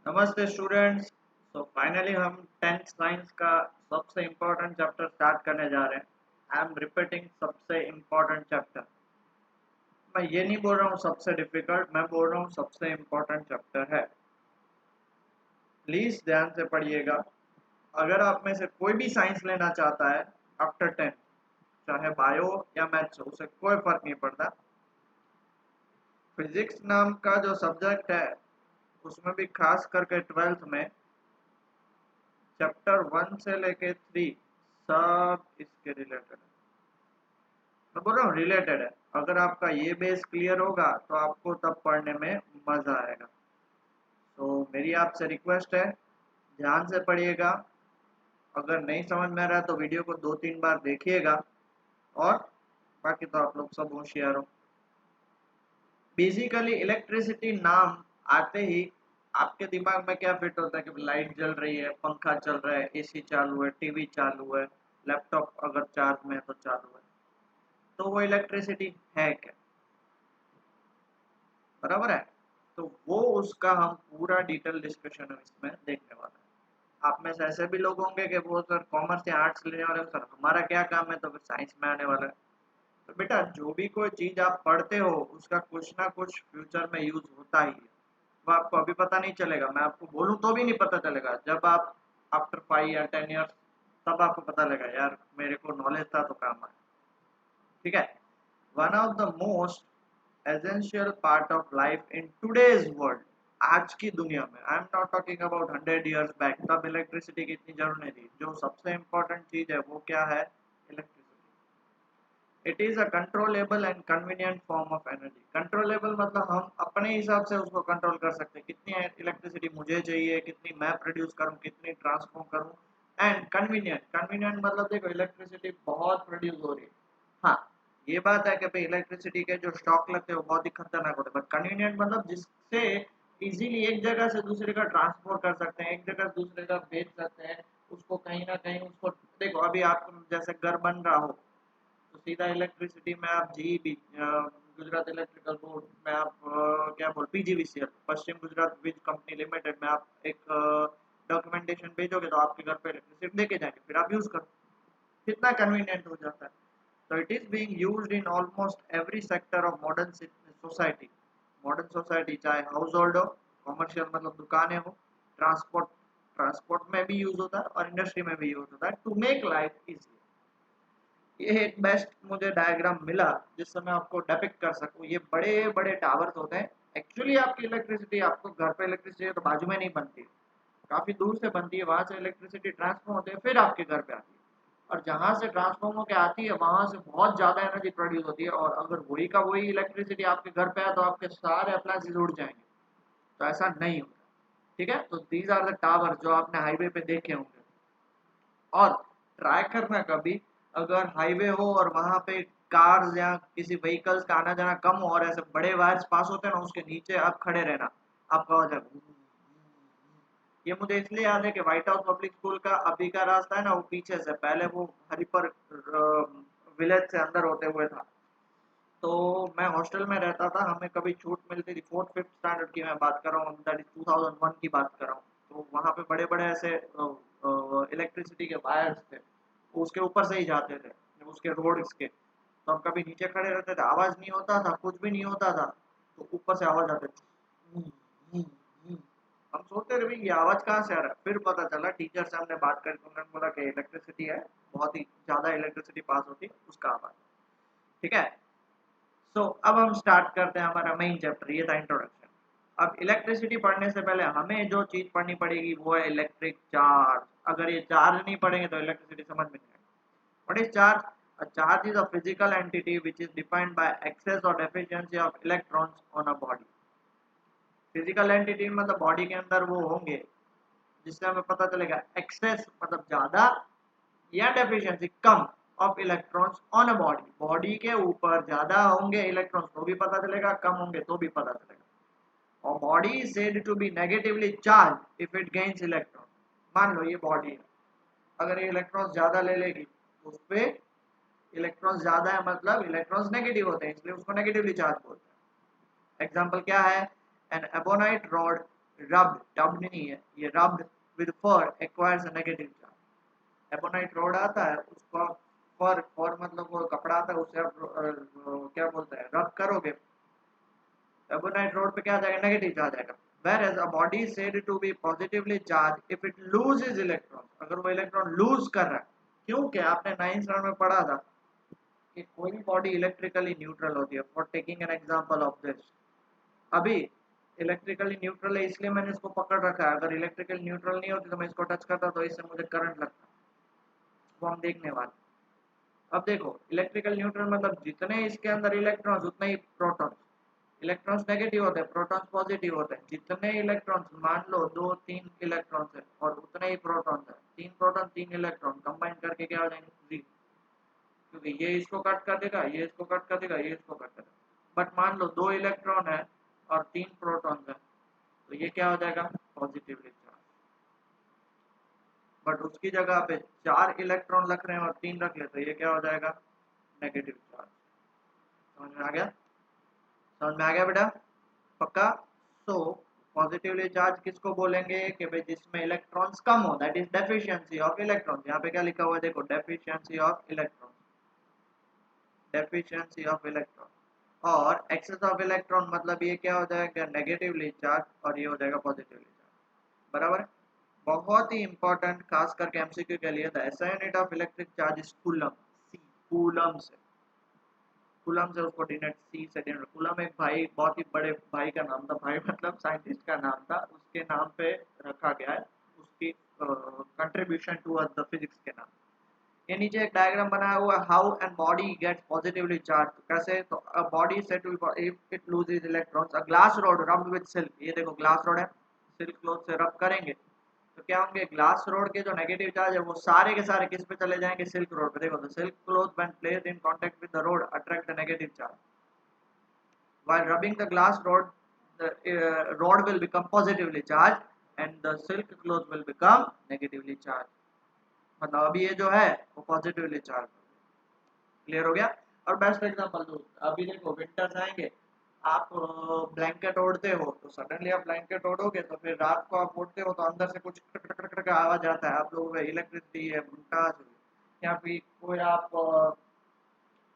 नमस्ते स्टूडेंट्स। तो फाइनली हम 10th साइंस का सबसे इम्पोर्टेंट चैप्टर स्टार्ट करने जा रहे हैं। आई एम रिपीटिंग सबसे इम्पोर्टेंट चैप्टर। मैं ये नहीं बोल रहा हूँ सबसे डिफिकल्ट, मैं बोल रहा हूँ सबसे इम्पोर्टेंट चैप्टर है। प्लीज ध्यान से पढ़िएगा। अगर आप में से कोई भी साइंस लेना चाहता है आफ्टर 10, चाहे बायो या मैथ्स, उसे कोई फर्क नहीं पड़ता। फिजिक्स नाम का जो सब्जेक्ट है उसमें भी खास करके 12th में चैप्टर 1 से लेके 3 सब इसके रिलेटेड है। मैं बोल रहा हूँ रिलेटेड है। अगर आपका ये बेस क्लियर होगा तो आपको तब पढ़ने में मजा आएगा। तो मेरी आपसे रिक्वेस्ट है, ध्यान से पढ़िएगा। अगर नहीं समझ में आ रहा है तो वीडियो को 2-3 बार देखिएगा। और बाकी तो आप लोग सब होशियार हो। बेसिकली इलेक्ट्रिसिटी नाम आते ही आपके दिमाग में क्या फिट होता है कि लाइट जल रही है, पंखा चल रहा है, एसी चालू है, टीवी चालू है, लैपटॉप अगर चार्ज में है तो चालू है। तो वो इलेक्ट्रिसिटी है क्या? बराबर है। तो वो उसका हम पूरा डिटेल डिस्कशन इसमें देखने वाला है। आप में से ऐसे भी लोग होंगे कि वो सर कॉमर्स या आर्ट्स लेने वाले, सर हमारा क्या काम है, तो फिर साइंस में आने वाला है। तो बेटा जो भी कोई चीज आप पढ़ते हो उसका कुछ ना कुछ फ्यूचर में यूज होता ही है। वो आपको अभी पता नहीं चलेगा, मैं आपको बोलूँ तो भी नहीं पता चलेगा। जब आप आफ्टर 5 या 10 ईयर्स तब आपको पता लगेगा यार मेरे को नॉलेज था तो काम आया। ठीक है। One of the most essential part of life in today's world, आज की दुनिया में, I am not talking about 100 years back, तब इलेक्ट्रिसिटी की इतनी जरूरत नहीं थी। जो सबसे इम्पोर्टेंट चीज है वो क्या है? Electricity. It is a controllable and convenient form of energy. Controllable मतलब हम अपने हिसाब से उसको कंट्रोल कर सकते हैं, कितनी इलेक्ट्रिसिटी मुझे चाहिए, कितनी मैं प्रोड्यूस करूं, कितनी ट्रांसफॉर्म करूं। एंड कन्वीनियंट, कन्वीनियंट मतलब देखो इलेक्ट्रिसिटी बहुत प्रोड्यूस हो रही है। हाँ, ये बात है कि भाई इलेक्ट्रिसिटी के जो स्टॉक लगते हैं वो बहुत ही खतरनाक होते हैं, बट कन्वीनियंट मतलब जिससे इजीली एक जगह से दूसरी जगह ट्रांसपोर्ट कर सकते हैं, एक जगह से दूसरी जगह भेज सकते हैं उसको, कहीं ना कहीं उसको। देखो अभी आप जैसे घर बन रहा हो तो सीधा इलेक्ट्रिसिटी में आप जीईबी, गुजरात इलेक्ट्रिकल बोर्ड में आप क्या बोल पीजीवीसीएल, पश्चिम गुजरात वीज कंपनी लिमिटेड में आप एक डॉक्यूमेंटेशन भेजोगे तो आपके घर पे इलेक्ट्रिसिटी लेके जाएंगे, फिर आप यूज करो। कितना कन्वीनियंट हो जाता है। So it is being used in almost every sector of modern society. Modern society चाहे हाउस होल्ड हो, कॉमर्शियल मतलब दुकानें हो, ट्रांसपोर्ट, ट्रांसपोर्ट में भी यूज होता है और इंडस्ट्री में भी यूज होता है टू मेक लाइफ इजी। ये एक बेस्ट मुझे डायग्राम मिला जिससे मैं आपको डेपिक्ट कर सकूं। ये बड़े बड़े टावर्स होते हैं। एक्चुअली आपकी इलेक्ट्रिसिटी आपको घर पे इलेक्ट्रिसिटी तो बाजू में नहीं बनती है, काफी दूर से बनती है, वहां से इलेक्ट्रिसिटी ट्रांसफर होती है फिर आपके घर पे आती है। और जहां से ट्रांसफॉर्म होकर आती है वहां से बहुत ज्यादा एनर्जी प्रोड्यूस होती है, और अगर वही का वही इलेक्ट्रिसिटी आपके घर पे है तो आपके सारे अप्लायंसेस उड़ जाएंगे। तो ऐसा नहीं होता। ठीक है। तो दीज आर द टावर जो आपने हाईवे पे देखे होंगे। और ट्राई करना कभी, अगर हाईवे हो और वहां पे कार्स या किसी व्हीकल्स का आना जाना कम हो और ऐसे बड़े वायर्स पास होते हैं ना, उसके नीचे आप खड़े रहना, आपका हो जाएगा। ये मुझे इसलिए याद है कि व्हाइट हाउस पब्लिक स्कूल का अभी का रास्ता है ना, वो पीछे से, पहले वो हरिपर विलेज से अंदर होते हुए था। तो मैं हॉस्टल में रहता था, हमें कभी छूट मिलती थी, 4th 5th स्टैंडर्ड की मैं बात कर रहा हूँ, दैट इज 2001 की बात कर रहा हूँ। तो वहाँ पे बड़े बड़े ऐसे इलेक्ट्रिसिटी के वायर्स थे, वो उसके ऊपर से ही जाते थे, उसके रोड्स के। तो हम कभी नीचे खड़े रहते थे, आवाज नहीं होता था, कुछ भी नहीं होता था, तो ऊपर से आवाज आती थी। हम सोचते रहे भाई ये आवाज कहाँ से आ रहा है, फिर पता चला टीचर से हमने बात करके उन्होंने बोला कि इलेक्ट्रिसिटी है, बहुत ही ज्यादा इलेक्ट्रिसिटी पास होती है, उसका आवाज। ठीक है। सो अब हम स्टार्ट करते हैं हमारा मेन चैप्टर, ये था इंट्रोडक्शन। अब इलेक्ट्रिसिटी पढ़ने से पहले हमें जो चीज पढ़नी पड़ेगी वो है इलेक्ट्रिक चार्ज। अगर ये चार्ज नहीं पढ़ेंगे तो इलेक्ट्रिसिटी समझ में नहीं आएगी। What is charge? A charge is a physical entity which is defined by excess or deficiency of electrons on a body. Physical entity मतलब बॉडी के अंदर वो होंगे जिससे हमें पता चलेगा एक्सेस मतलब ज्यादा या deficiency come of electrons on a body. Body के ऊपर ज्यादा होंगे इलेक्ट्रॉन्स तो भी पता चलेगा, कम होंगे तो भी पता चलेगा। और body is said to be negatively charge if it gains electron. मान लो ये बॉडी है, अगर ये इलेक्ट्रॉन्स ज्यादा ले लेगी तो उस पे इलेक्ट्रॉन्स ज्यादा है मतलब इलेक्ट्रॉन्स नेगेटिव होते हैं, इसलिए उसको नेगेटिवली चार्ज बोलते हैं। एग्जाम्पल क्या है? एन एबोनाइट रॉड डब्ड नहीं है ये, rubbed with fur acquires a negative charge. Ebonite rod आता है उसको फर मतलब वो कपड़ा आता है, उसे आप क्या बोलते हैं, रब करोगे, एबोनाइट रोड पे क्या आ जाएगा, नेगेटिव चार्ज आएगा। whereas a body is said to be positively charged if it loses electrons, अगर वो इलेक्ट्रॉन लूज कर रहा है, क्योंकि आपने 9th स्टैंडर्ड में पढ़ा था कि कोई भी बॉडी इलेक्ट्रिकली न्यूट्रल होती है। For taking an example of this, अभी इलेक्ट्रिकली न्यूट्रल है इसलिए मैंने इसको पकड़ रखा है, अगर इलेक्ट्रिकल न्यूट्रल नहीं होती तो मैं इसको टच करता तो इससे मुझे करंट लगता, वो हम देखने वाले। अब देखो इलेक्ट्रिकल न्यूट्रल मतलब जितने इसके अंदर इलेक्ट्रॉन्स उतने ही प्रोटॉन्स, इलेक्ट्रॉन्स नेगेटिव होते हैं, प्रोटॉन्स पॉजिटिव होते हैं। जितने इलेक्ट्रॉन्स, मान लो 2-3 इलेक्ट्रॉन्स है और उतने ही प्रोटॉन्स है, 3 प्रोटॉन 3 इलेक्ट्रॉन कंबाइन करके क्या हो जाएंगे 3, क्योंकि ये इसको कट कर देगा, ये इसको कट कर देगा, ये इसको कट कर देगा। बट मान लो 2 इलेक्ट्रॉन है और 3 प्रोटॉन्स है, तो ये क्या हो जाएगा पॉजिटिवली चार्ज। बट उसकी जगह पे 4 इलेक्ट्रॉन रख रहे हैं और 3 रख ले तो ये क्या हो जाएगा नेगेटिव चार्ज। समझ में आ गया, समझ में आ गया बेटा, पक्का। सो पॉजिटिवली चार्ज किसको बोलेंगे कि भाई जिसमें इलेक्ट्रॉन्स कम हो, that is deficiency of electrons. यहाँ पे क्या लिखा हुआ है देखो, deficiency of electron, deficiency of electron. और एक्सेस ऑफ इलेक्ट्रॉन मतलब ये क्या हो जाएगा नेगेटिवली चार्ज और ये हो जाएगा पॉजिटिवली चार्ज, बराबर है। बहुत ही इंपॉर्टेंट खास करके एमसीक्यू के लिए था। SI unit of electric charge is coulomb, C coulomb से, कूलम से उसको डिनोट सी से डिनोट। कूलम एक भाई, बहुत ही बड़े भाई का नाम था, भाई मतलब साइंटिस्ट का नाम था, उसके नाम पे रखा गया है, उसकी कंट्रीब्यूशन टू द फिजिक्स के नाम। ये नीचे एक डायग्राम बनाया हुआ है, how an body gets positively charge. कैसे, तो a body said to be if it loses electrons, a glass rod rubbed with silk, ये देखो ग्लास रोड है, सिल्क क्लॉथ से रब करेंगे तो क्या होंगे, ग्लास रोड के जो नेगेटिव चार्ज है वो सारे के सारे किस पे चले जाएंगे, सिल्क रोड पे। देखो तो silk cloth when placed in contact with the road attract the negative charge, while rubbing the glass rod the rod will become positively charged and the silk cloth will become negatively charged। मतलब अभी ये जो है वो positively charge, clear हो गया। और best example दो, अभी देखो विंटर्स आएंगे, आप ब्लैंकेट ओढ़ते हो तो सडनली आप ब्लैंकेट ओढ़ोगे तो फिर रात को आप ओढ़ते हो तो अंदर से कुछ खट खट खट का आवाज आता है, आप लोगों में इलेक्ट्रिसिटी है वोल्टेज है, या फिर कोई आप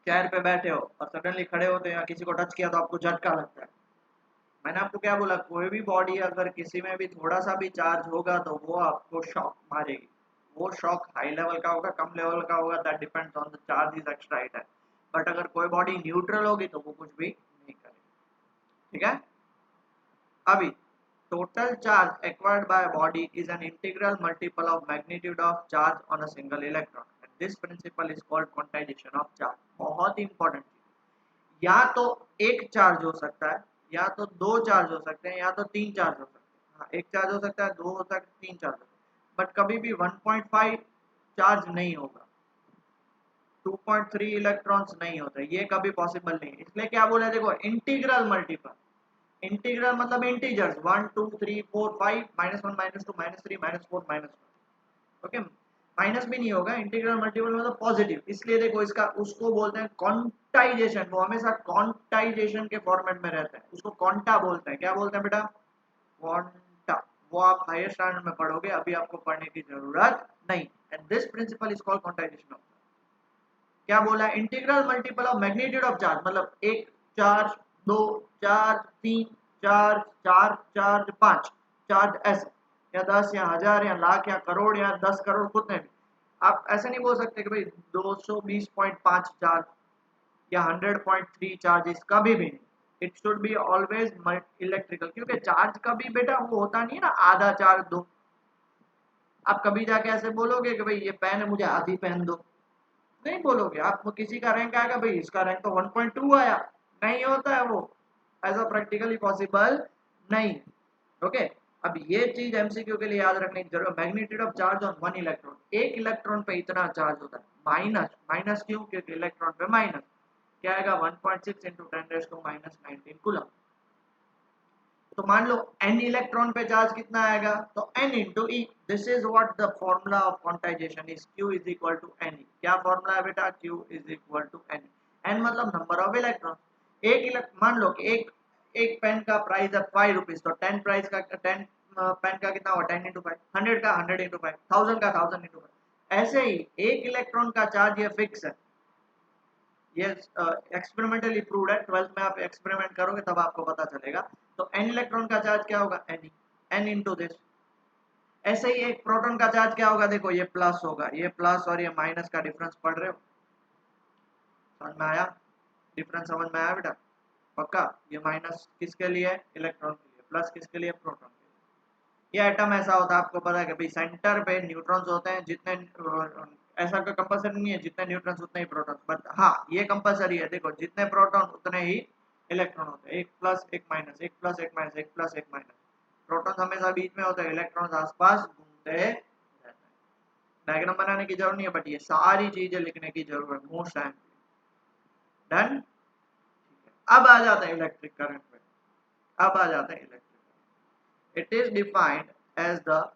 चेयर पे बैठे हो और सडनली खड़े होते हैं या किसी को टच किया तो आपको झटका लगता है। मैंने आपको क्या बोला, कोई भी बॉडी अगर किसी में भी थोड़ा सा भी चार्ज होगा तो वो आपको शॉक मारेगी। वो शॉक हाई लेवल का होगा कम लेवल का होगा, that depends on the charge is extracted. But अगर कोई बॉडी न्यूट्रल होगी तो वो कुछ भी नहीं करेगी, ठीक है। अभी total charge acquired by a body is an integral multiple of magnitude of charge on a single electron, and this principle is called quantization of charge। बहुत इंपॉर्टेंट चीज, या तो एक चार्ज हो सकता है, या तो दो चार्ज हो सकते हैं, या तो तीन चार्ज हो सकते हैं। हाँ, एक चार्ज हो सकता है, दो हो सकता है, तीन चार्ज हो सकते हैं, बट कभी भी 1.5 चार्ज नहीं होगा, 2.3 इलेक्ट्रॉन्स नहीं होते, ये कभी पॉसिबल नहीं है। इसलिए क्या बोला देखो, इंटीग्रल मल्टीपल, इंटीग्रल मतलब इंटीजर्स 1 2 3 4 5 -1 -2 -3 -4 -1, ओके। माइनस भी नहीं होगा, इंटीग्रल मल्टीपल मतलब पॉजिटिव। इसलिए देखो इसका उसको बोलते हैं क्वांटाइजेशन, वो हमेशा क्वांटाइजेशन के फॉर्मेट में रहता है, उसको क्वांटा बोलते हैं। क्या बोलते हैं बेटा, क्वांटा। वो आप हायर स्टैंडर्ड में पढ़ोगे, अभी आपको पढ़ने की जरूरत नहीं। And this principle is called quantization of, क्या बोला, integral multiple of magnitude of charge, मतलब एक चार्ज, दो चार्ज, तीन चार्ज, चार चार्ज, पांच चार्ज, ऐसे, या 10 या 1000 या लाख या करोड़ या 10 करोड़, कितने भी। आप ऐसे नहीं बोल सकते कि भाई 220.5 चार्ज या 100.3 चार्जेस, कभी भी नहीं। It should be always electrical, क्योंकि चार्ज कभी बेटा वो होता नहीं है ना आधा चार्ज दो। आप कभी जाके ऐसे बोलोगे कि भाई ये पेन है मुझे आधी पेन दो, नहीं बोलोगे। आप किसी का रैंक आएगा भाई इसका रैंक तो 1.2 आया, नहीं होता है वो, ऐसा प्रैक्टिकली पॉसिबल नहीं। ओके, अब ये चीज एमसीक्यू के लिए याद रखने की जरूरत। Magnitude of charge on one electron, एक इलेक्ट्रॉन पे इतना चार्ज होता है, माइनस, माइनस क्यों, क्योंकि इलेक्ट्रॉन पे माइनस, क्या आएगा 1.6 इंटू 10⁻⁻19 कूलम। तो मान लो n इलेक्ट्रॉन पे चार्ज कितना आएगा, तो n into E. This is what the formula of quantization is, q is equal to n। क्या फॉर्मूला है बेटा, q is equal to n। n मतलब नंबर ऑफ इलेक्ट्रॉन। मान लो कि एक एक पेन का प्राइस है 5 रुपीज, तो 10 प्राइस का 10 पेन का कितना होगा 10 इंटू 5, 100 का 100 इंटू 5, 1000 का 1000 इंटू 5। ऐसे ही एक इलेक्ट्रॉन का चार्ज ये फिक्स है, ये एक्सपेरिमेंटली प्रूव्ड है। 12th में आप एक्सपेरिमेंट करोगे तब आपको पता चलेगा। तो n इलेक्ट्रॉन का चार्ज क्या होगा, n इंटू दिस। ऐसे ही एक प्रोटॉन का चार्ज क्या होगा, देखो ये प्लस होगा, ये प्लस और ये माइनस का डिफरेंस पढ़ रहे हो, समझ में आया, डिफरेंस समझ में आया बेटा, पक्का। ये माइनस किसके लिए है, इलेक्ट्रॉन के लिए, प्लस किसके लिए, प्रोटॉन के लिए। ये एटम ऐसा होता है, आपको पता है कि भाई सेंटर पे न्यूट्रॉन्स होते हैं, जितने ऐसा कोई कंपल्सरी नहीं है, जितने न्यूट्रॉन्स उतने ही प्रोटॉन्स, बट हाँ ये कंपल्सरी है, देखो जितने प्रोटॉन उतने ही इलेक्ट्रॉन होते हैं, एक प्लस एक माइनस, एक प्लस एक माइनस, एक प्लस एक माइनस। प्रोटॉन हमेशा बीच में होते हैं, इलेक्ट्रॉन आसपास घूमते रहते हैं। डायग्राम बनाने की जरूरत नहीं है, बट ये सारी चीजें लिखने की जरूरत है मोस्ट टाइम। डन। अब आ जाते हैं इलेक्ट्रिक करंट पे, अब आ जाते हैं electric. It is defined as the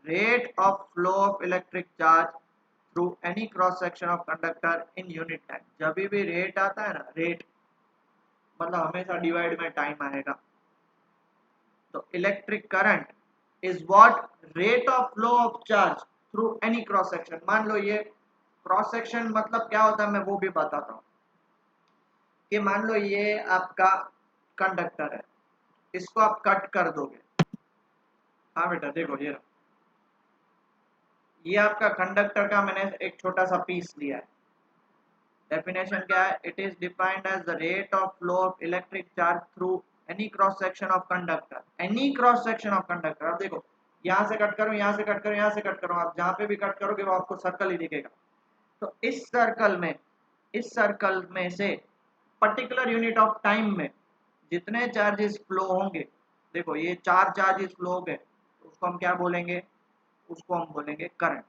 rate of flow of electric charge through any cross section of conductor in unit time। जब भी रेट आता है ना, रेट मतलब हमेशा डिवाइड में टाइम आएगा। तो electric current is what, rate of flow of charge through any cross section. मान लो ये क्रॉस सेक्शन मतलब क्या होता है, मैं वो भी बताता हूँ। कि मान लो ये आपका कंडक्टर है, इसको आप कट कर दोगे। हाँ बेटा देखो ये आपका कंडक्टर का मैंने एक छोटा सा पीस लिया है। डेफिनेशन क्या है, it is defined as the rate of flow of electric charge through any cross section of conductor, any cross section of conductor. अब देखो यहाँ से कट करो, यहाँ से कट करो, यहाँ से कट करो, आप जहाँ पे भी कट करोगे वो आपको सर्कल ही दिखेगा। तो इस सर्कल में से पर्टिकुलर यूनिट ऑफ टाइम में जितने चार्जेस फ्लो होंगे, देखो ये 4 चार्जेस फ्लो हो गए, तो उसको हम क्या बोलेंगे, उसको हम बोलेंगे करंट।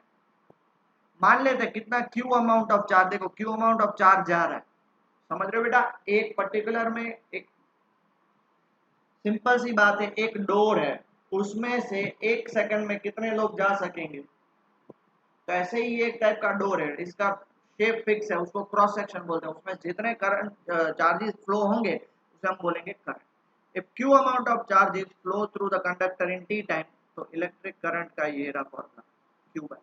मान लेते हैं कितना क्यू अमाउंट ऑफ चार्ज, देखो क्यू अमाउंट ऑफ चार्ज जा रहा है, समझ रहे हो बेटा। एक पर्टिकुलर में एक सिंपल सी बात है, एक डोर है, उसमें से एक सेकंड में कितने लोग जा सकेंगे। तो ऐसे ही एक टाइप का डोर है, इसका शेप फिक्स है, उसको क्रॉस सेक्शन बोलते हैं, उसमें जितने करंट चार्जेस फ्लो होंगे उसे हम बोलेंगे current. If Q amount of charges flow through the conductor in T time, तो इलेक्ट्रिक करंट का ये रहा formula, Q by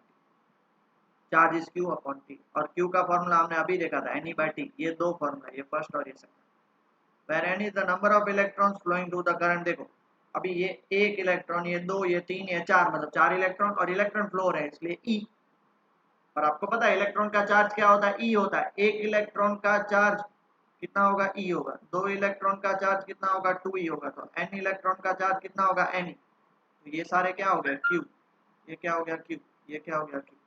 charge is Q upon T. और क्यू का फॉर्मूला हमने अभी देखा था, एन ई बाई टी। ये दो फॉर्मूला, ये फर्स्ट और ये second. Where N is the number of electrons flowing through the current. देखो अभी ये एक इलेक्ट्रॉन, ये दो, ये तीन, ये चार, मतलब 4 इलेक्ट्रॉन, और इलेक्ट्रॉन फ्लो रहे हैं इसलिए ई। और आपको पता है इलेक्ट्रॉन का चार्ज क्या होता है, ई होता है। एक इलेक्ट्रॉन का चार्ज कितना होगा, ई होगा। दो इलेक्ट्रॉन का चार्ज कितना होगा, 2 ई होगा। तो एन इलेक्ट्रॉन का चार्ज कितना होगा, एन ई। तो ये सारे क्या हो गए, क्यू। ये क्या हो गया, क्यू। ये क्या हो गया, क्यू।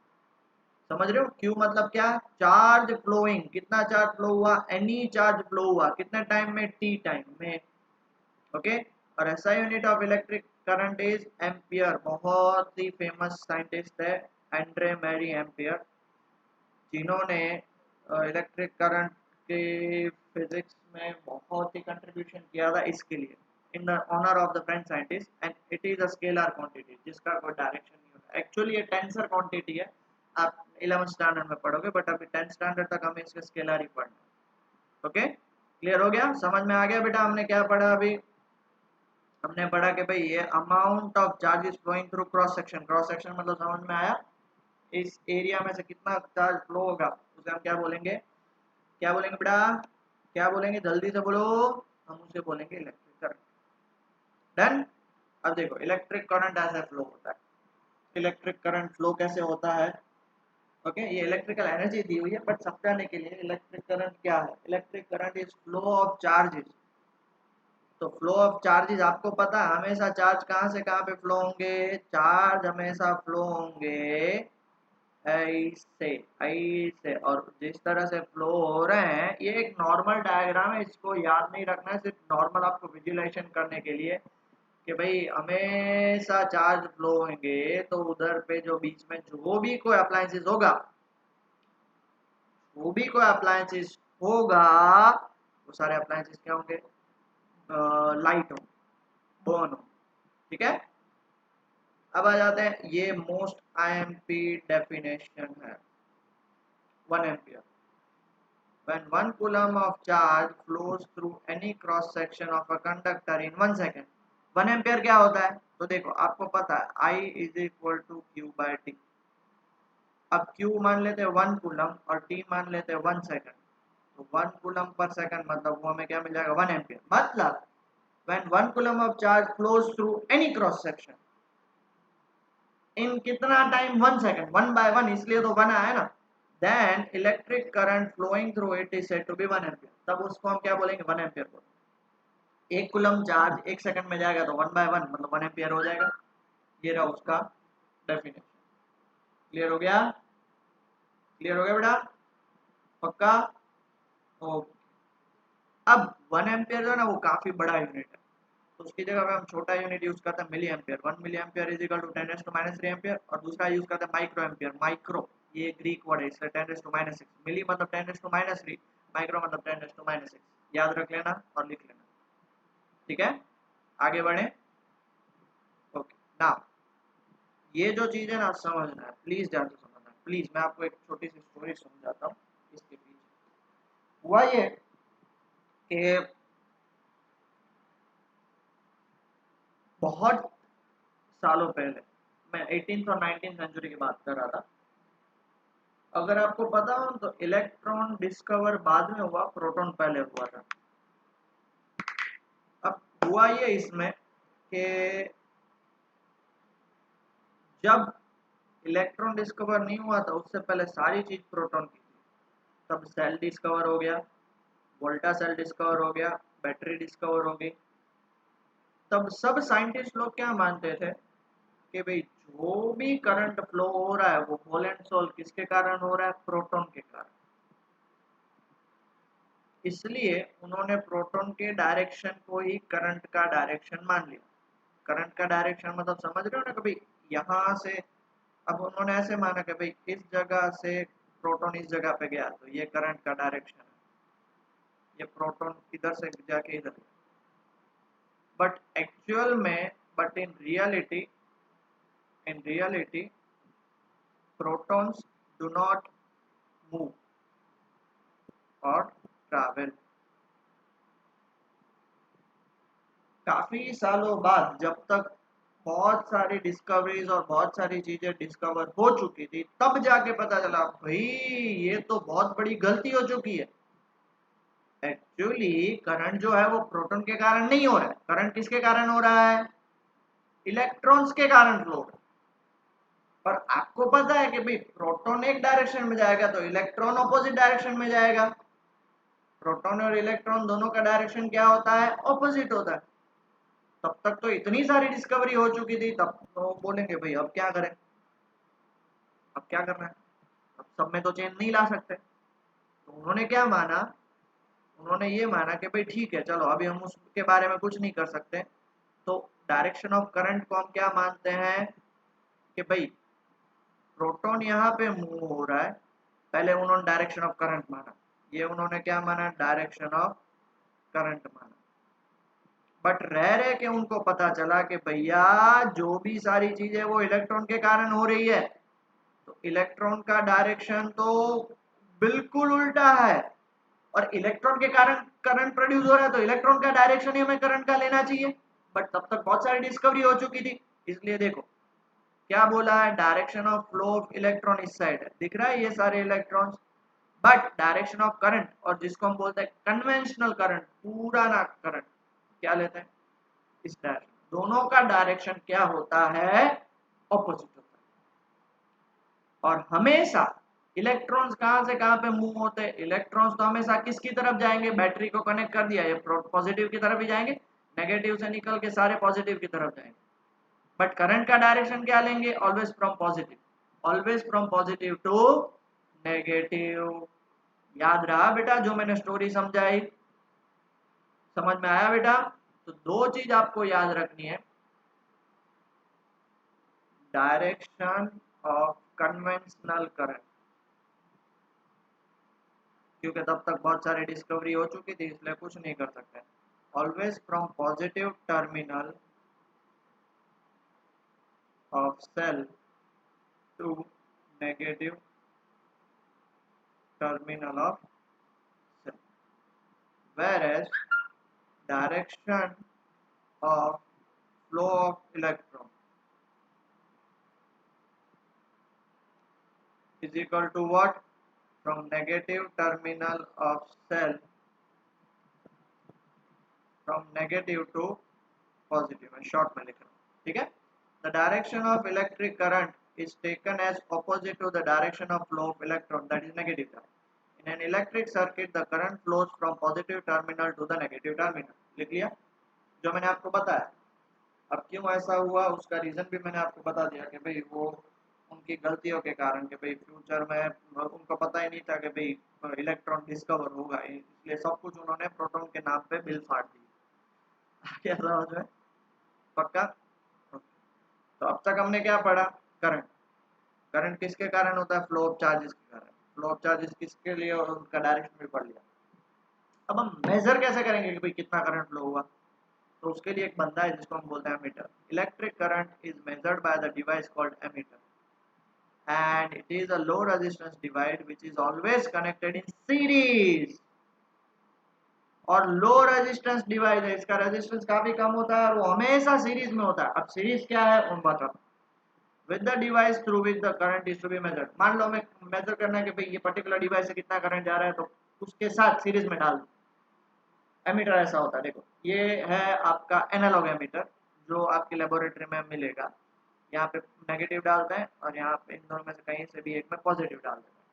समझ रहे हो, क्यू मतलब क्या, चार्ज फ्लोइंग, कितना चार्ज फ्लो हुआ, एनी चार्ज फ्लो हुआ, कितने टाइम में, टी टाइम में। ओके। और ऐसा unit of electric current is ampere. बहुत ही फेमस साइंटिस्ट है एंड्रे मैरी एम्पियर, जिन्होंने इलेक्ट्रिक करंट के फिजिक्स में बहुत ही कंट्रीब्यूशन किया था इसके लिए, in the honour of the French scientist. And it is a scalar quantity, जिसका कोई डायरेक्शन नहीं होता। एक्चुअली ये टेंसर क्वांटिटी है, आप 11th स्टैंडर्ड में पढ़ोगे, बट अभी 10th स्टैंडर्ड तक हमें इसके स्केलर ही पढ़ना। ओके, क्लियर हो गया, समझ में आ गया बेटा। हमने क्या पढ़ा अभी, हमने पढ़ा कि भाई ये amount of charges flowing through cross section. Cross section मतलब समझ में आया, इस एरिया में से कितना चार्ज फ्लो होगा उसे हम क्या बोलेंगे, क्या बोलेंगे बेटा, क्या बोलेंगे, जल्दी से बोलो। हम उसे बोलेंगे इलेक्ट्रिक करंट। डन। अब देखो इलेक्ट्रिक करंट ऐसे फ्लो होता है। इलेक्ट्रिक करंट फ्लो कैसे होता है, ओके। ये इलेक्ट्रिकल एनर्जी दी हुई है, बट समझाने के लिए इलेक्ट्रिक करंट क्या है। Electric current is flow of charges. तो फ्लो ऑफ चार्जेस आपको पता है, हमेशा चार्ज कहाँ से कहाँ पे फ्लो होंगे, चार्ज हमेशा फ्लो होंगे ऐसे ऐसे। और जिस तरह से फ्लो हो रहे हैं, ये एक नॉर्मल डायग्राम है, इसको याद नहीं रखना है, सिर्फ नॉर्मल आपको विजुअलाइजेशन करने के लिए कि भाई हमेशा चार्ज फ्लो होंगे। तो उधर पे जो बीच में जो भी कोई अप्लायंसेस होगा, वो भी कोई अप्लायंसेस होगा, वो सारे अप्लायंसेस क्या होंगे, लाइट हो, बर्न हो। ठीक है। अब आ जाते हैं, ये मोस्ट आईएमपी डेफिनेशन है 1 ampere. when 1 coulomb of charge flows through any cross section of a conductor in 1 second, 1 ampere क्या होता है? तो देखो आपको पता है I is equal to Q by T. अब Q मान लेते हैं 1 कूलम और T मान लेते हैं 1 सेकंड, तो 1 कूलम पर सेकंड मतलब वो हमें क्या मिल जाएगा 1 एम्पियर। मतलब when 1 coulomb of charge flows through any cross section इन कितना टाइम 1 सेकंड, 1 बाय 1 इसलिए तो 1 आया ना, then electric current flowing through it is said to be 1 ampere. तब उसको हम क्या बोलेंगे 1 एम्पियर बोलेंगे। 1 कूलम चार्ज 1 सेकंड में जाएगा तो 1 बाय 1 मतलब 1 एम्पियर हो जाएगा। ये रहा उसका डेफिनेशन। क्लियर हो गया? क्लियर हो गया बेटा? पक्का? ओके। अब 1 एम्पियर जो है ना वो काफी बड़ा यूनिट है, तो उसकी जगह पे हम छोटा यूनिट यूज करते हैं milli ampere. 1 milli ampere is equal to 10⁻³ ampere, और दूसरा यूज करते हैं माइक्रो एम्पियर। माइक्रो ये ग्रीक वर्ड है इसलिए 10⁻⁶। मिली मतलब 10⁻⁻3, माइक्रो मतलब 10⁻⁶। याद रख लेना और लिख लेना, ठीक है? आगे बढ़े। ओके नाउ ये जो चीज है ना समझना है, प्लीज ध्यान से समझना है प्लीज। मैं आपको एक छोटी सी स्टोरी समझाता हूँ इसके पीछे। हुआ ये कि बहुत सालों पहले, मैं 18th और 19th सेंचुरी की बात कर रहा था। अगर आपको पता हो तो इलेक्ट्रॉन डिस्कवर बाद में हुआ, प्रोटॉन पहले हुआ था। अब हुआ ये इसमें कि जब इलेक्ट्रॉन डिस्कवर नहीं हुआ था उससे पहले सारी चीज प्रोटॉन की थी। तब सेल डिस्कवर हो गया, वोल्टा सेल डिस्कवर हो गया, बैटरी डिस्कवर हो गई। तब सब साइंटिस्ट लोग क्या मानते थे कि भाई जो भी करंट फ्लो हो रहा है वो होल एंड सोल किसके कारण हो रहा है? प्रोटॉन के कारण। इसलिए उन्होंने प्रोटॉन के डायरेक्शन को ही करंट का डायरेक्शन मान लिया। करंट का डायरेक्शन मतलब समझ रहे हो ना कि भाई यहाँ से, अब उन्होंने ऐसे माना कि भाई इस जगह से प्रोटॉन इस जगह पे गया तो ये करंट का डायरेक्शन है, ये प्रोटॉन इधर से जाके इधर। बट एक्चुअल में, but in reality protons do not move or travel। काफी सालों बाद जब तक बहुत सारी डिस्कवरीज और बहुत सारी चीजें डिस्कवर हो चुकी थी तब जाके पता चला भाई ये तो बहुत बड़ी गलती हो चुकी है। एक्चुअली करंट जो है वो प्रोटॉन के कारण नहीं हो रहा है। करंट किसके कारण हो रहा है? इलेक्ट्रॉन्स के कारण फ्लो हो रहा है। पर आपको पता है कि भाई प्रोटॉन एक डायरेक्शन में जाएगा तो इलेक्ट्रॉन ऑपोजिट डायरेक्शन में जाएगा। प्रोटॉन और इलेक्ट्रॉन दोनों का डायरेक्शन क्या होता है? ऑपोजिट होता है। तब तक तो इतनी सारी डिस्कवरी हो चुकी थी, तब तो बोलेंगे भाई अब क्या करें, अब क्या करना है, अब सब में तो चेंज नहीं ला सकते। तो उन्होंने क्या माना? उन्होंने ये माना कि भाई ठीक है चलो अभी हम उसके बारे में कुछ नहीं कर सकते, तो डायरेक्शन ऑफ करंट को हम क्या मानते हैं कि भाई प्रोटॉन यहाँ पे मूव हो रहा है। पहले उन्होंने डायरेक्शन ऑफ करंट माना, ये उन्होंने क्या माना? डायरेक्शन ऑफ करंट माना। बट रह रहे कि उनको पता चला कि भैया जो भी सारी चीजें वो इलेक्ट्रॉन के कारण हो रही है, तो इलेक्ट्रॉन का डायरेक्शन तो बिल्कुल उल्टा है, और इलेक्ट्रॉन के कारण करंट प्रोड्यूस हो रहा है तो इलेक्ट्रॉन का डायरेक्शन ही हमें करंट का लेना चाहिए। बट तब तक बहुत सारी डिस्कवरी हो चुकी थी। इसलिए देखो क्या बोला है, direction of flow of electron इस साइड है, दिख रहा है ये सारे electrons. But direction of current, और जिसको हम बोलते हैं कन्वेंशनल करंट, पूरा ना करंट, क्या लेते हैं? इस डायरेक्शन। दोनों का डायरेक्शन क्या होता है? ऑपोजिट होता है। और हमेशा इलेक्ट्रॉन्स कहां से कहां पे मूव होते हैं? इलेक्ट्रॉन्स तो हमेशा किसकी तरफ जाएंगे? बैटरी को कनेक्ट कर दिया, ये पॉजिटिव की तरफ ही जाएंगे, नेगेटिव से निकल के सारे पॉजिटिव की तरफ जाएंगे। बट करंट का डायरेक्शन क्या लेंगे? Always from positive, always from positive to negative. याद रहा बेटा जो मैंने स्टोरी समझाई? समझ में आया बेटा? तो दो चीज आपको याद रखनी है, डायरेक्शन ऑफ कन्वेंशनल करंट, क्योंकि तब तक बहुत सारी डिस्कवरी हो चुकी थी इसलिए कुछ नहीं कर सकते। Always from positive terminal of cell to negative terminal of whereas direction of flow of electron is equal to what? From negative terminal of cell, from negative to positive में शॉर्ट में लिख रहा हूँ, ठीक है। The direction of electric current is taken as opposite to the direction of flow of electron, that is negative charge. In an electric circuit, the current flows from positive terminal to the negative terminal. लिख लिया जो मैंने आपको बताया। अब क्यों ऐसा हुआ उसका रीजन भी मैंने आपको बता दिया कि भाई वो उनकी गलतियों के कारण कि भाई फ्यूचर में उनको पता ही नहीं था कि भाई इलेक्ट्रॉन डिस्कवर होगा, इसलिए सब कुछ उन्होंने प्रोटॉन के नाम पे बिल फाड़ दी। क्या समझ में? पक्का? तो अब तक हमने क्या पढ़ा? करंट। करंट किसके कारण होता है? फ्लो ऑफ चार्जेस के कारण। फ्लो ऑफ चार्जेस किसके लिए, और उनका डायरेक्शन भी पढ़ लिया। अब हम मेजर कैसे करेंगे कि भाई कितना करंट फ्लो हुआ? तो उसके लिए एक बंदा है जिसको हम बोलते हैं ammeter. Electric current is measured by the device called ammeter and it is a low resistance device which is always connected in series. और लो रेजिस्टेंस डिवाइस है, इसका रेजिस्टेंस काफी कम होता है और वो हमेशा सीरीज में होता है। अब सीरीज क्या है उन बता। With the device through which the current is to be measured. मान लो हमें मेजर करना है कि भाई ये पर्टिकुलर डिवाइस से कितना करंट जा रहा है, तो उसके साथ सीरीज में डाल दो। एमीटर ऐसा होता है, देखो ये है आपका एनालॉग एमीटर जो आपकी लेबोरेटरी में मिलेगा। यहाँ पे नेगेटिव डालते हैं और यहाँ पे इन दोनों में से कहीं से भी एक में पॉजिटिव डाल देते हैं।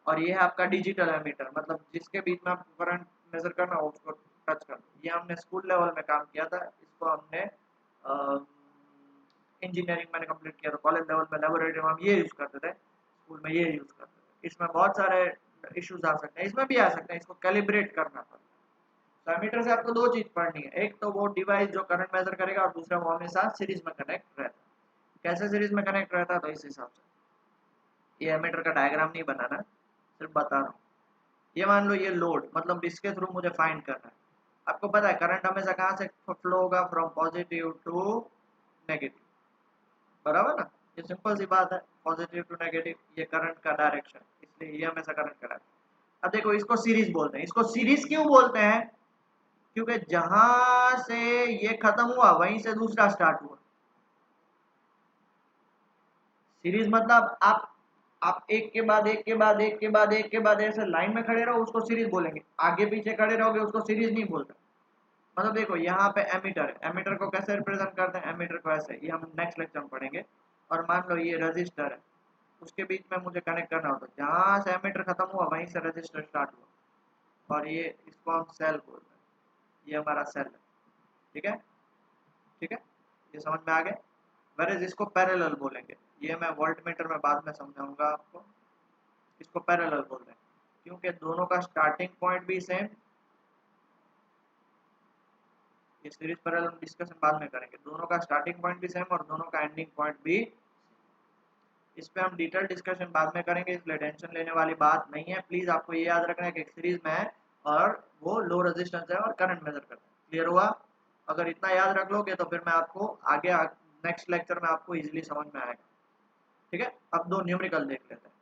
और ये है आपका डिजिटल एमीटर, मतलब जिसके बीच में आपको करंट मेजर करना हो उसको टच कर दो। ये हमने स्कूल लेवल में काम किया था, इसको हमने इंजीनियरिंग मैंने कंप्लीट किया, तो कॉलेज लेवल में लेबोरेटरी में हम ये यूज करते थे, स्कूल में ये यूज करते थे। इसमें बहुत सारे इश्यूज आ सकते हैं, इसमें भी आ सकते हैं, इसको कैलिब्रेट करना पड़ता है। एमीटर से आपको दो चीज पढ़नी है, एक तो वो डिवाइस जो करंट मेजर करेगा और दूसरा वो हमेशा सीरीज में कनेक्ट रहता है। कैसे सीरीज में कनेक्ट रहता है, तो इस हिसाब से। ये एमीटर का डायग्राम नहीं बनाना, सिर्फ बता रहा हूँ। ये मान लो ये लोड, मतलब इसके थ्रू मुझे फाइंड करना है। आपको पता है करंट हमेशा कहाँ से फ्लो होगा? फ्रॉम पॉजिटिव टू नेगेटिव, बराबर ना? ये सिंपल सी बात है, पॉजिटिव टू नेगेटिव, ये करंट का डायरेक्शन, इसलिए ये हमेशा करंट का डायरेक्शन। अब देखो इसको सीरीज बोलते हैं। इसको सीरीज क्यों बोलते हैं? क्योंकि जहां से ये खत्म हुआ वहीं से दूसरा स्टार्ट हुआ। सीरीज मतलब आप एक के बाद एक के बाद एक के बाद एक के बाद ऐसे लाइन में खड़े रहो, उसको सीरीज बोलेंगे। आगे पीछे खड़े रहोगे उसको सीरीज नहीं बोलते। मतलब देखो यहाँ पे एमीटर है, एमीटर को कैसे रिप्रेजेंट करते हैं? एमीटर को ऐसे, ये हम नेक्स्ट लेक्चर में पढ़ेंगे। और मान लो ये रजिस्टर है, उसके बीच में मुझे कनेक्ट करना होता है, जहाँ से एमीटर खत्म हुआ वहीं से रजिस्टर स्टार्ट हुआ। और ये इसको हम सेल बोलते हैं, ये हमारा सेल है, ठीक है? ठीक है, ये समझ में आ गया? वेरेज इसको पैरेलल बोलेंगे, ये मैं वोल्टमीटर में बाद में समझाऊंगा आपको। इसको पैरेलल बोलते हैं क्योंकि दोनों का स्टार्टिंग पॉइंट भी सेम। ये सीरीज पैरेलल हम डिस्कशन बाद में करेंगे। दोनों का स्टार्टिंग पॉइंट भी सेम और दोनों का एंडिंग पॉइंट भी। इस पे हम डिटेल डिस्कशन बाद में करेंगे, इसलिए टेंशन लेने वाली बात नहीं है। प्लीज आपको ये याद रखना है कि एक सीरीज में है और वो लो रेजिस्टेंस है और करंट मेजर करता है। क्लियर हुआ? अगर इतना याद रख लोगे तो फिर मैं आपको आगे नेक्स्ट लेक्चर में आपको इजीली समझ में आएगा, ठीक है? अब दो न्यूमेरिकल देख लेते हैं।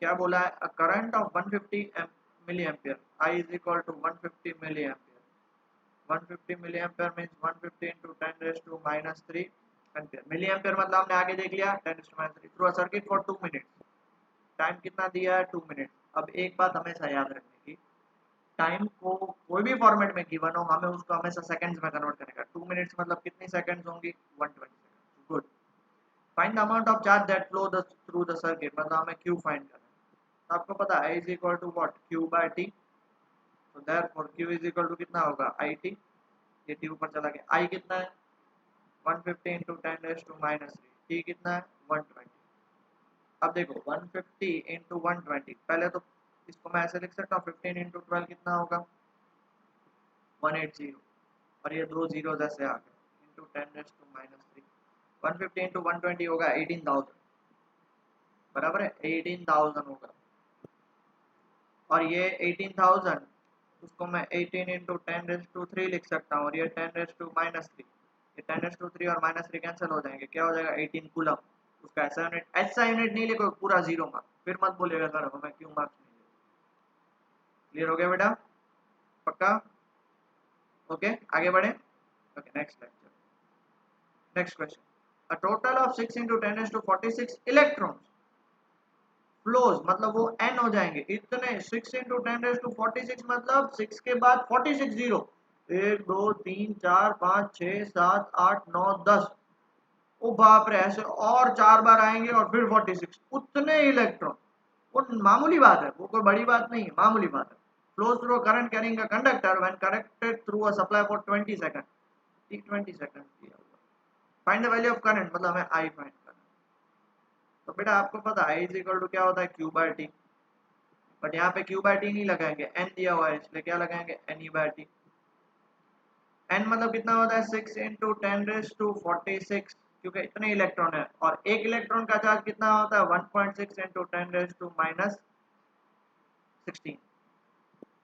क्या बोला है? A current of 150 milli ampere, I is equal to 150 milli ampere. 150 milli ampere means 150 into 10⁻³ ampere. Milli ampere मतलब हमने आगे देख लिया 10⁻³ through a circuit for 2 minutes. Time कितना दिया है? 2 मिनट। अब एक बात हमेशा याद रखने की, टाइम को कोई भी फॉर्मेट में गिवन हो हमें उसको हमेशा सेकंड्स में कन्वर्ट करेगा। 2 मिनट्स मतलब कितनी सेकंड्स होंगी? 120 seconds. Good. Find the amount of charge that flow through the circuit, मतलब हमें क्यू फाइंड करना है। तो आपको पता है is equal to what? Q by T. तो therefore Q is equal to कितना होगा? I T. ये टी ऊपर चला गया। आई कितना है? 150 इंटू 10⁻³ टी कितना है? 120। अब देखो 150 इंटू 120, पहले तो इसको मैं ऐसे लिख सकता हूँ 15 इंटू 12 कितना होगा? 180। और ये दो जीरो ऐसे आ गए इंटू 10⁻³ 150 इंटू 120 होगा 18,000, बराबर है? 18,000 होगा। और ये 18,000 उसको मैं 18 इंटू 10⁻³ लिख सकता हूँ, और ये 10⁻³ ये 10⁻³ और -3 कैंसिल हो जाएंगे, क्या हो जाएगा? 18 कूलम। उसका ऐसा यूनिट नहीं लिखो पूरा 0 मार्क्स, फिर मत बोलिएगा सर हमें क्यों मार्क्स नहीं। क्लियर हो गया बेटा? पक्का? ओके आगे बढ़े। Okay next lecture, next question. A total of 6 into 10 raised to 46 electrons flows, मतलब वो n हो जाएंगे इतने। 6 into 10 raised to 46 मतलब 6 के बाद 46 जीरो, 1 2 3 4 5 6 7 8 9 10, ओ बाप रे, ऐसे और 4 बार आएंगे और फिर 46, उतने इलेक्ट्रॉन। वो मामूली बात है, वो कोई बड़ी बात नहीं है, मामूली बात है। Flows through current carrying a conductor when connected through a supply for 20 second. 20 second दिया हुआ। Find the value of current, मतलब हमें आई फाइंड करना। तो बेटा आपको पता है I इक्वल टू क्या होता है, Q बाय टी। बट यहाँ पे Q बाय टी नहीं लगाएंगे, N दिया हुआ है इसलिए क्या लगाएंगे, NE बाय टी। N मतलब कितना होता है, 6 into 10 raised to 46, क्योंकि इतने इलेक्ट्रॉन है। और एक इलेक्ट्रॉन का चार्ज कितना होता है, 1.6 into 10 raised to minus 16।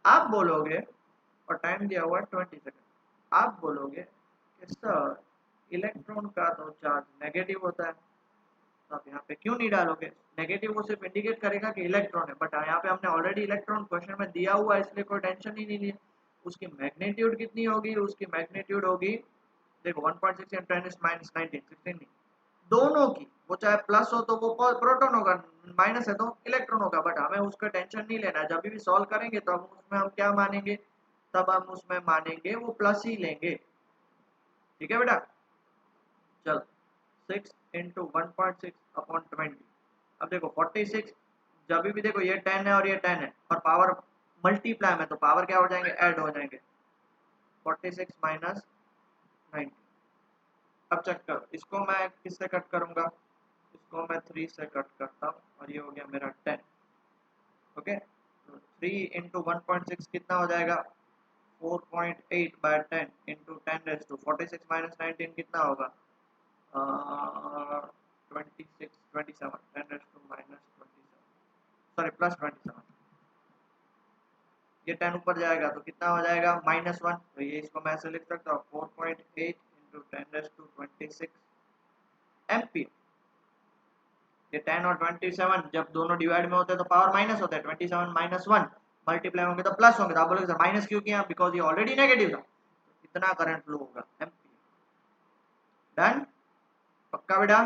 आप बोलोगे, और टाइम दिया हुआ है 20 सेकंड, आप बोलोगे कि सर इलेक्ट्रॉन का तो चार्ज नेगेटिव होता है, तो आप यहाँ पे क्यों नहीं डालोगे। नेगेटिव वो सिर्फ इंडिकेट करेगा कि इलेक्ट्रॉन है, बट यहाँ पे हमने ऑलरेडी इलेक्ट्रॉन क्वेश्चन में दिया हुआ है, इसलिए कोई टेंशन ही नहीं लिया। उसकी मैग्नीट्यूड कितनी होगी, उसकी मैग्नीट्यूड होगी, देखो 1.6 × 10 माइनस 19, 16 नहीं, दोनों की, वो चाहे प्लस हो तो वो प्रोटॉन होगा, माइनस है तो इलेक्ट्रॉन होगा। बट हमें उसका टेंशन नहीं लेना है, जब भी सॉल्व करेंगे तो हम उसमें हम क्या मानेंगे, तब हम उसमें मानेंगे वो प्लस ही लेंगे। ठीक है बेटा, चलो 6 into 1.6 upon 20। अब देखो 46, जब भी देखो ये 10 है और ये 10 है और पावर मल्टीप्लाई में, तो पावर क्या हो जाएंगे, ऐड हो जाएंगे। 46 माइनस 90। अब चेक करो, इसको मैं किससे कट करूंगा, इसको मैं 3 से कट करता हूँ और ये हो गया मेरा 10। ओके, तो 3 into 1.6 कितना हो जाएगा, 4.8 by 10 into 10 raised to 46 minus 19 कितना होगा, 26 27, 10 raised to minus 27, sorry plus 27। ये 10 ऊपर जाएगा तो कितना हो जाएगा, -1। तो ये इसको मैं ऐसे लिख सकता हूँ, 4.8 into 10 raised to 26 एम्पियर। ये 10 और 27 जब दोनों डिवाइड में होते हैं तो पावर माइनस होता है, 27 माइनस 1 मल्टीप्लाई होंगे तो प्लस होंगे। तो आप बोलोगे सर माइनस क्यों किया, बिकॉज ये ऑलरेडी नेगेटिव था, तो इतना करंट फ्लो होगा एम्पियर। डन, पक्का बेटा,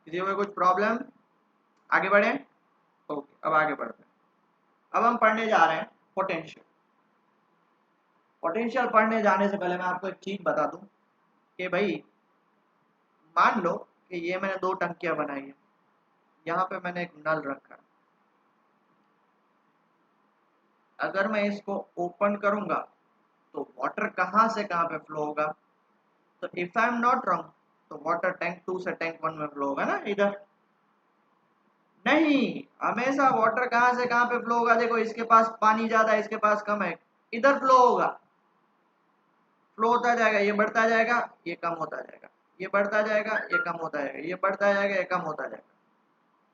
किसी को कुछ प्रॉब्लम, आगे बढ़े। ओके अब आगे बढ़ते हैं। अब हम पढ़ने जा रहे हैं पोटेंशियल। पोटेंशियल पढ़ने जाने से पहले मैं आपको एक चीज बता दूं कि भाई मान लो कि ये मैंने 2 टंकियां बनाई है, यहाँ पे मैंने एक नल रखा है। अगर मैं इसको ओपन करूंगा तो वाटर कहाँ से कहाँ पे फ्लो होगा, तो if I am not wrong तो वाटर टैंक 2 से टैंक 1 में फ्लो होगा ना, इधर नहीं, हमेशा वाटर कहाँ से कहाँ पे फ्लो होगा, देखो इसके पास पानी ज्यादा है, इसके पास कम है, इधर फ्लो होगा। फ्लो होता जाएगा, ये बढ़ता जाएगा, ये कम होता जाएगा, ये बढ़ता जाएगा, ये कम होता जाएगा, ये बढ़ता जाएगा, ये कम होता जाएगा,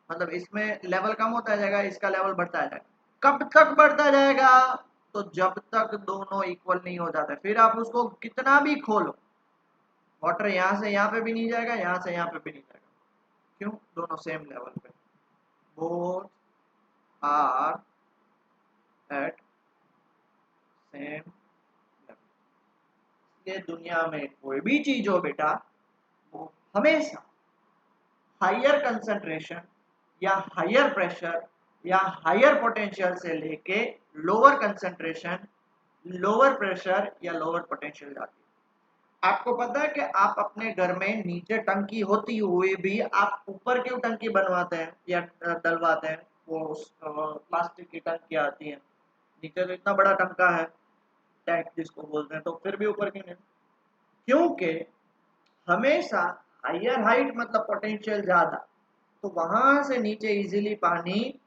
मतलब इसमें लेवल कम होता जाएगा, इसका लेवल बढ़ता जाएगा। कब तक बढ़ता जाएगा, तो जब तक दोनों इक्वल नहीं हो जाते। फिर आप उसको कितना भी खोलो, वाटर यहाँ से यहाँ पे भी नहीं जाएगा, यहाँ से यहाँ पे भी नहीं जाएगा। क्यों, दोनों सेम लेवल पे, both are at same level. ये दुनिया में कोई भी चीज हो बेटा, वो हमेशा हायर कंसंट्रेशन या हायर प्रेशर या हायर पोटेंशियल से लेके लोअर कंसंट्रेशन, लोअर प्रेशर या लोअर पोटेंशियल जाती है। आपको पता है कि आप अपने घर में नीचे टंकी होती हुई भी आप ऊपर क्यों टंकी बनवाते हैं या डलवाते हैं, वो प्लास्टिक की टंकी आती है, नीचे तो इतना बड़ा टंका है, टैंक जिसको बोलते हैं, तो फिर भी ऊपर क्यों नहीं, क्योंकि हमेशा हायर हाइट मतलब पोटेंशियल ज्यादा, तो वहां से नीचे इजीली पानी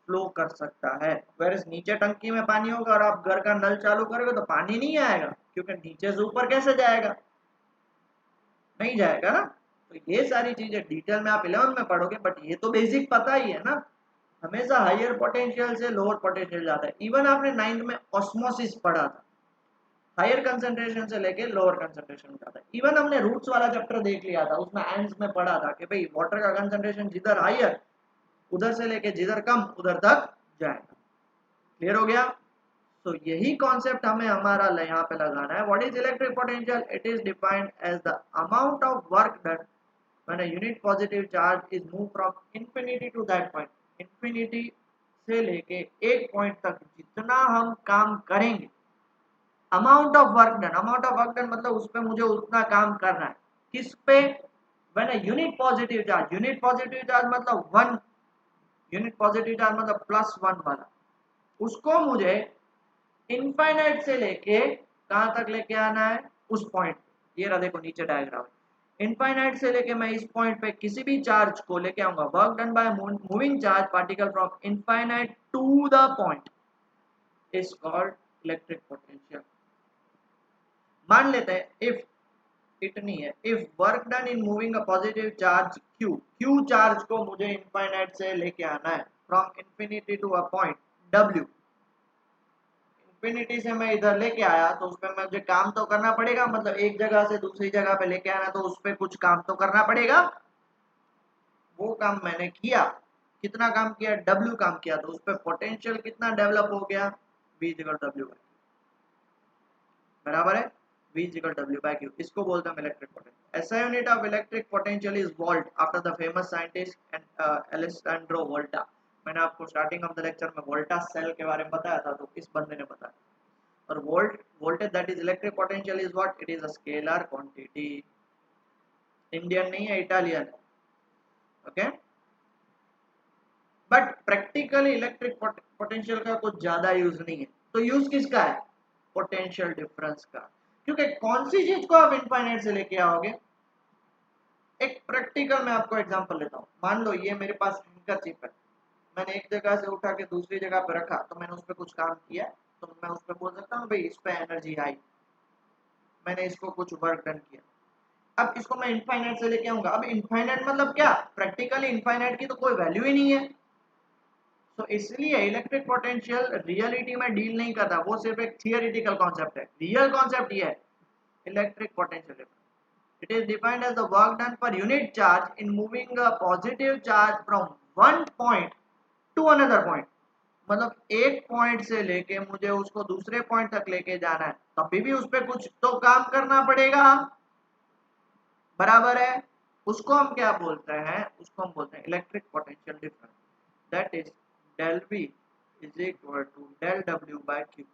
फ्लो कर सकता है। वेरस नीचे टंकी में पानी होगा और आप घर का नल चालू करोगे तो पानी नहीं आएगा, क्योंकि नीचे से ऊपर कैसे जाएगा, नहीं जाएगा ना। तो ये सारी चीजें डिटेल में आप 11 में पढ़ोगे, बट ये तो बेसिक पता ही है ना, हमेशा हायर पोटेंशियल से लोअर पोटेंशियल जाता है। इवन आपने 9th में ऑस्मोसिस पढ़ा था, हायर कंसंट्रेशन से लेके लोअर कंसंट्रेशन जाता है। इवन हमने रूट्स वाला चैप्टर देख लिया था, उसमें एंड्स में पढ़ा था कि भाई वाटर का कंसंट्रेशन जिधर हायर उधर से लेके जिधर कम उधर तक जाएगा। क्लियर हो गया, सो यही कॉन्सेप्ट हमें हमारा यहाँ पे लगाना है. What is electric potential? It is defined as the amount of work done when a unit positive charge is move from infinity to that point. Infinity से लेके एक पॉइंट तक जितना हम काम करेंगे, amount of work done. Amount of work done मतलब उस पर मुझे उतना काम करना है. किस पे? When a unit positive charge. Unit positive charge मतलब वन. यूनिट पॉजिटिव चार्ज मतलब +1 वाला. उसको मुझे इनफाइनाइट से लेके कहां तक लेके आना है? उस पॉइंट. ये रहा देखो नीचे डायग्राम. इनफाइनाइट से लेके मैं इस पॉइंट पे किसी भी चार्ज को लेके आऊंगा. Work done by moving charge particle from infinite to the point is called electric potential. मान लेते हैं इफ इतनी है. If work done in moving a positive charge Q charge को मुझे इनफाइनाइट से लेके आना है from infinity to a point W. Infinity से मैं इधर लेके आया तो उसमें मुझे काम तो करना पड़ेगा. मतलब एक जगह से दूसरी जगह पे लेके आना तो उस पर कुछ काम तो करना पड़ेगा. वो काम मैंने किया. कितना काम किया? डब्ल्यू काम किया. तो उस पर पोटेंशियल कितना डेवलप हो गया? V = W बराबर है V = W/Q. इसको बोलते हैं electric potential. SI unit of electric potential is volt after the famous scientist Alessandro Volta. मैंने आपको स्टार्टिंग ऑफ द लेक्चर में वोल्टा सेल के बारे में बताया था, तो इस बंदे ने बताया. और voltage that is electric potential is what? It is a scalar quantity. Indian नहीं है, Italian. Okay. But practically electric potential का कुछ ज्यादा यूज नहीं है. तो यूज किसका है? पोटेंशियल डिफरेंस का. क्योंकि कौन सी चीज को आप इनफाइनाइट से लेके आओगे? एक प्रैक्टिकल मैं आपको एग्जांपल लेता हूँ. मान लो ये मेरे पास हैंकरचीफ है. मैंने एक जगह से उठा के दूसरी जगह पे रखा, तो मैंने उस पर कुछ काम किया. तो मैं उस पर बोल सकता हूँ भाई इस पे एनर्जी आई. मैंने इसको कुछ वर्क डन किया. अब इसको मैं इनफाइनाइट से लेके आऊंगा. अब इनफाइनाइट मतलब क्या? प्रैक्टिकली इनफाइनाइट की तो कोई वैल्यू ही नहीं है. तो इसलिए इलेक्ट्रिक पोटेंशियल रियलिटी में डील नहीं करता. वो सिर्फ एक थियोरेटिकल कॉन्सेप्ट है. रियल कॉन्सेप्ट ये है electric potential. It is defined as the work done per unit charge in moving a positive charge from one point to another point. मतलब एक पॉइंट से लेके मुझे उसको दूसरे पॉइंट तक लेके जाना है, तभी भी उस पर कुछ तो काम करना पड़ेगा. बराबर है. उसको हम क्या बोलते हैं? उसको हम बोलते हैं electric potential difference. That is del V is equal to del W/Q.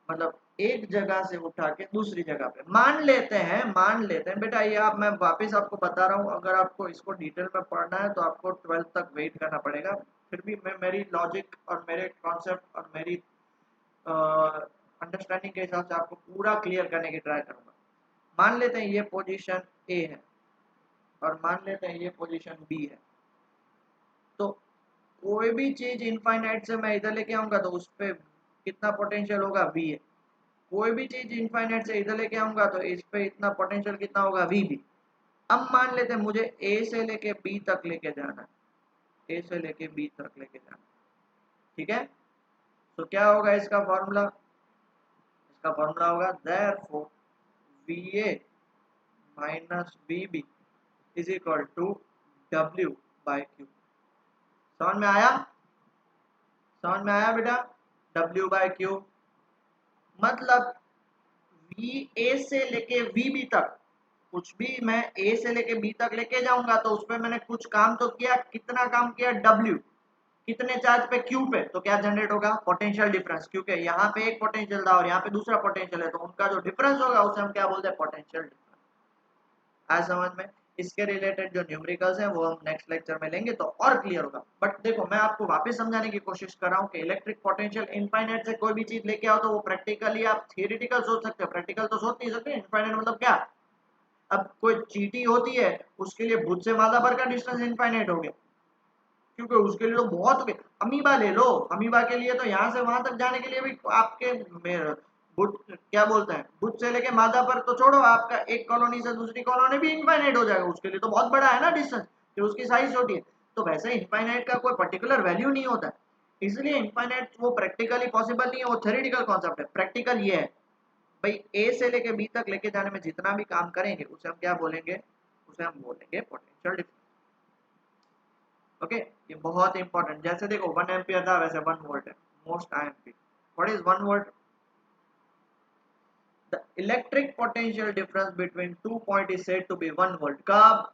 मतलब एक जगह से उठा के दूसरी जगह पे. मान लेते हैं बेटा, ये आप मैं वापस आपको बता रहा हूँ. अगर आपको इसको डिटेल में पढ़ना है तो आपको 12th तक वेट करना पड़ेगा. फिर भी मैं मेरी लॉजिक और मेरे कॉन्सेप्ट और मेरी अंडरस्टैंडिंग के हिसाब से आपको पूरा क्लियर करने की ट्राई करूंगा. मान लेते हैं ये पोजीशन A है और मान लेते हैं ये पोजीशन B है. तो कोई भी चीज इनफाइनाइट से मैं इधर लेके आऊंगा तो उस पर कितना पोटेंशियल होगा? V है. कोई भी चीज इनफाइनाइट से इधर लेके आऊंगा तो इस पे इतना पोटेंशियल कितना होगा? V भी. अब मान लेते हैं मुझे A से लेके B तक लेके जाना है. A से लेके B तक लेके जाना है. ठीक है. तो क्या होगा इसका फॉर्मूला? इसका फॉर्मूला होगा therefore VA minus VB is equal to W/Q. समझ में आया? समझ में आया बेटा? W/Q मतलब VA से लेके VB तक कुछ भी मैं A से लेके B तक लेके जाऊंगा तो उसपे मैंने कुछ काम तो किया. कितना काम किया? W. कितने चार्ज पे? Q पे. तो क्या जनरेट होगा? Potential difference. क्योंकि यहाँ पे एक पोटेंशियल था और यहाँ पे दूसरा पोटेंशियल है, तो उनका जो डिफरेंस होगा उसे हम क्या बोलते हैं? Potential difference. आज समझ में? इसके रिलेटेड जो न्यूमेरिकल्स हैं वो हम नेक्स्ट लेक्चर में लेंगे तो और क्लियर होगा. बट देखो मैं आपको वापस समझाने की कोशिश कर रहा हूँ कि इलेक्ट्रिक पोटेंशियल इनफाइनाइट से कोई भी चीज लेके आओ तो वो प्रैक्टिकली आप थियोरेटिकल सोच सकते हो. प्रैक्टिकल तो सोच नहीं सकते. इनफाइनाइट मतलब क्या? अब कोई चीटी होती है उसके लिए भुज से मादा पर का डिस्टेंस इनफाइनाइट हो गया, क्योंकि उसके लिए तो बहुत हो गया. अमीबा ले लो. अमीबा के लिए तो यहाँ से वहां तक जाने के लिए भी आपके भुज क्या बोलते हैं, भुज से लेके मादा पर तो छोड़ो, आपका एक कॉलोनी से दूसरी कॉलोनी भी इनफाइनाइट हो जाएगा. उसके लिए तो बहुत बड़ा है ना डिस्टेंस, फिर उसकी साइज छोटी है. तो वैसे इनफाइनाइट का कोई पर्टिकुलर वैल्यू नहीं होता. इसलिए इनफाइनाइट वो प्रैक्टिकली पॉसिबल नहीं है. वो थ्योरेटिकल कॉन्सेप्ट है. प्रैक्टिकल ये है भाई ए से लेके बी तक लेके जाने में जितना भी काम करेंगे उसे हम क्या बोलेंगे? उसे हम बोलेंगे पोटेंशियल डिफरेंस. ओके. ये बहुत इंपॉर्टेंट. जैसे देखो 1 एम्पियर था वैसे 1 वोल्ट है. Most IMP what is 1 volt? The electric potential difference between 2 point is said to be 1 volt. कब?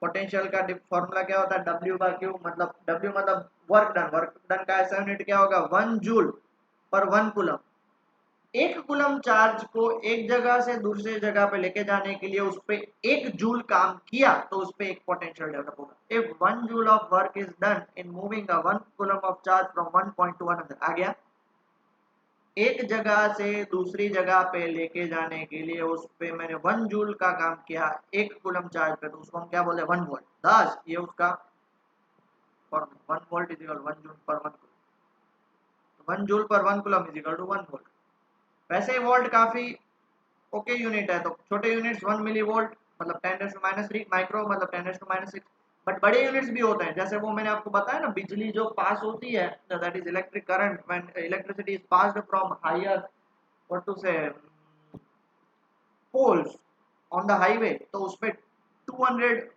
पोटेंशियल का फॉर्मूला क्या होता है? W बाय Q, मतलब W मतलब वर्क डन का ऐसा यूनिट क्या होगा? 1 जूल पर 1 कूलम। एक कूलम चार्ज को एक जगह से दूसरी जगह पे लेके जाने के लिए उस पे 1 जूल काम किया तो उस पे एक पोटेंशियल डेवलप होगा। If 1 joule of work is done in moving a 1 coulomb of charge from 1 point to another, आ गया? एक जगह से दूसरी जगह पे लेके जाने के लिए उस पे मैंने 1 जूल का काम किया एक कूलम चार्ज पे, तो उसको हम क्या बोलते हैं? 1 वोल्ट। दस ये उसका formula, 1 volt is equal 1 joule per 1 coulomb. तो 1 joule per 1 coulomb is equal to 1 volt. वैसे ही वोल्ट काफी ओके यूनिट है, तो छोटे यूनिट्स 1 मिली वोल्ट मतलब 10⁻³ माइक्रो मतलब 10⁻⁶। बट बड़े यूनिट्स भी होते हैं, जैसे वो मैंने आपको बताया ना, बिजली जो पास होती है, that is electric current when electricity is passed from higher, what to से, पोल्स ऑन द हाईवे, तो उस पे 200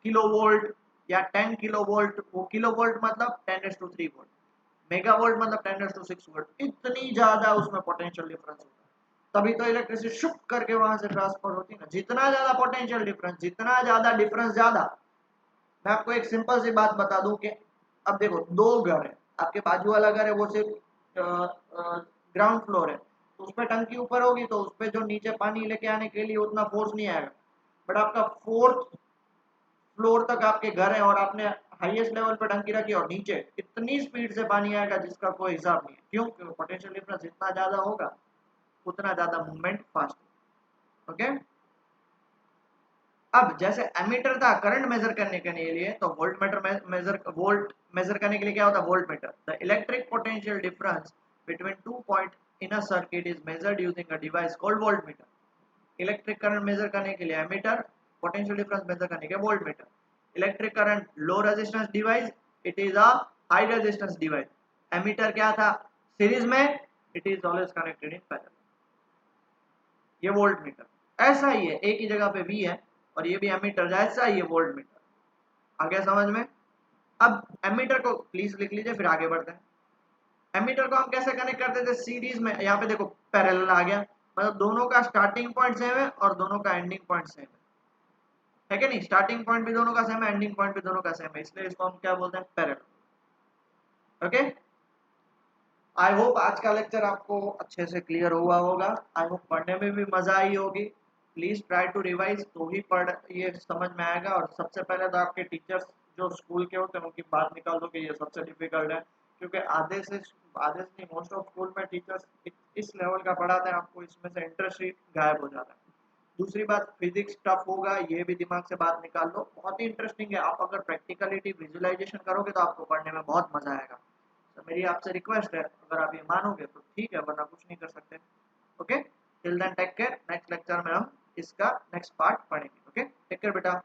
किलो वोल्ट या 10 किलो वोल्ट, वो किलो वोल्ट मतलब 10⁻³ वोल्ट, मेगा वोल्ट मतलब 10⁻⁶ वोल्ट, इतनी ज्यादा उसमें पोटेंशियल डिफरेंस होता है। तभी तो इलेक्ट्रिसिटी शुप करके वहां से ट्रांसफर होती है ना। जितना ज्यादा पोटेंशियल डिफरेंस, जितना ज्यादा डिफरेंस ज्यादा। मैं आपको एक सिंपल सी बात बता दूं कि अब देखो, दो घर है, आपके बाजू वाला घर है वो सिर्फ ग्राउंड फ्लोर है, तो उसमें टंकी ऊपर होगी तो उसपे जो नीचे पानी लेके आने के लिए उतना फोर्स नहीं आएगा। बट आपका 4th फ्लोर तक आपके घर है और आपने हाईएस्ट लेवल पर टंकी रखी और नीचे इतनी स्पीड से पानी आएगा जिसका कोई हिसाब नहीं है। क्यों? क्योंकि पोटेंशियल डिफरेंस जितना ज्यादा होगा उतना ज्यादा मूवमेंट फास्ट। ओके, अब जैसे एमीटर था करंट मेजर करने के लिए, तो volt meter measure, volt measure करने के लिए क्या होता है? Volt meter. The electric potential difference between 2 point in a circuit is measured using a device called volt meter. Electric current measure करने के लिए एमीटर, पोटेंशियल डिफरेंस मेजर करने के लिए volt meter. Electric current low resistance device, it is a high resistance device. Ammeter क्या था? Series में, it is always connected in parallel. ये वोल्ट मीटर ऐसा ही है, एक ही जगह पे वी है, और ये भी एमीटर जैसा ही है वोल्ट मीटर। आ गया समझ में? अब एमीटर को प्लीज लिख लीजिए, फिर आगे बढ़ते हैं। एमीटर को हम कैसे कनेक्ट करते थे? सीरीज में। यहाँ पे देखो पैरेलल आ गया, मतलब दोनों का स्टार्टिंग पॉइंट सेम है और दोनों का एंडिंग पॉइंट सेम है कि नहीं? स्टार्टिंग पॉइंट भी दोनों का सेम है, एंडिंग पॉइंट भी दोनों का सेम है, इसलिए इसको हम क्या बोलते हैं? पैरेलल। ओके, आई होप आज का लेक्चर आपको अच्छे से क्लियर हुआ होगा। आई होप पढ़ने में भी मजा आई होगी। प्लीज ट्राई टू रिवाइज, तो ही पढ़ ये समझ में आएगा। और सबसे पहले तो आपके टीचर्स जो स्कूल के होते हैं उनकी बात निकाल दो कि ये सबसे डिफिकल्ट है, क्योंकि आधे से नहीं, मोस्ट ऑफ स्कूल में टीचर्स इस लेवल का पढ़ाते हैं, आपको इसमें से इंटरेस्ट ही गायब हो जाता है। दूसरी बात, फिजिक्स टफ होगा, ये भी दिमाग से बात निकाल लो, बहुत ही इंटरेस्टिंग है। आप अगर प्रैक्टिकलिटी विजुअलाइजेशन करोगे तो आपको पढ़ने में बहुत मजा आएगा। तो मेरी आपसे रिक्वेस्ट है, अगर आप ये मानोगे तो ठीक है, वरना कुछ नहीं कर सकते। Okay, till then take care. Next lecture में हम इसका नेक्स्ट पार्ट पढ़ेंगे। ओके, टेक केयर बेटा।